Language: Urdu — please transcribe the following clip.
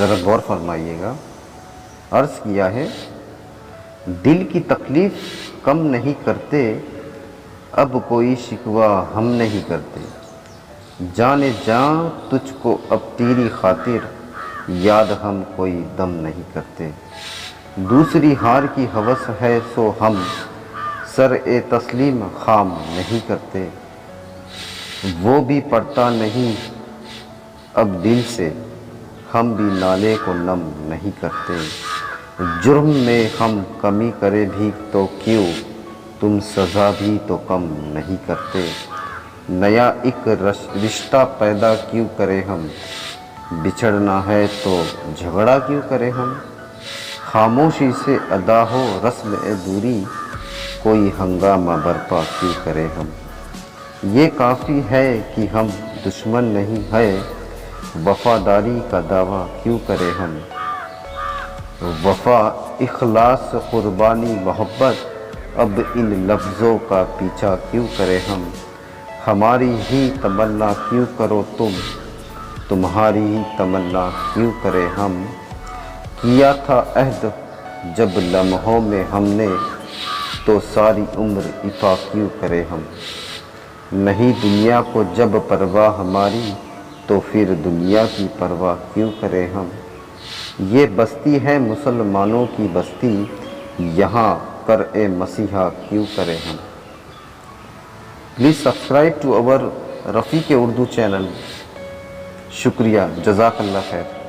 ذرا غور فرمائیے گا. عرض کیا ہے دل کی تکلیف کم نہیں کرتے، اب کوئی شکوہ ہم نہیں کرتے. جانے جاں تجھ کو اب تیری خاطر، یاد ہم کوئی دم نہیں کرتے. دوسری ہار کی ہوس ہے سو ہم، سر تسلیم خام نہیں کرتے. وہ بھی پڑتا نہیں اب دل سے، ہم بھی نالے کو نم نہیں کرتے. جرم میں ہم کمی کرے بھی تو کیوں، تم سزا بھی تو کم نہیں کرتے. نیا ایک رشتہ پیدا کیوں کرے ہم، بچھڑنا ہے تو جھگڑا کیوں کرے ہم. خاموشی سے ادا ہو رسم دوری، کوئی ہنگامہ برپا کیوں کرے ہم. یہ کافی ہے کہ ہم دشمن نہیں ہے، وفاداری کا دعویٰ کیوں کرے ہم. وفا، اخلاص، قربانی، محبت، اب ان لفظوں کا پیچھا کیوں کرے ہم. ہماری ہی تمنا کیوں کرو تم، تمہاری ہی تمنا کیوں کرے ہم. کیا تھا عہد جب لمحوں میں ہم نے، تو ساری عمر ایفا کیوں کرے ہم. نہیں دنیا کو جب پرواہ ہماری، تو پھر دنیا کی پرواہ کیوں کرے ہم. یہ بستی ہے مسلمانوں کی بستی، یہاں کر اے مسیحا کیوں کرے ہم. پلیز سبسکرائب ٹو اور رفیق اردو چینل. شکریہ، جزاک اللہ خیر.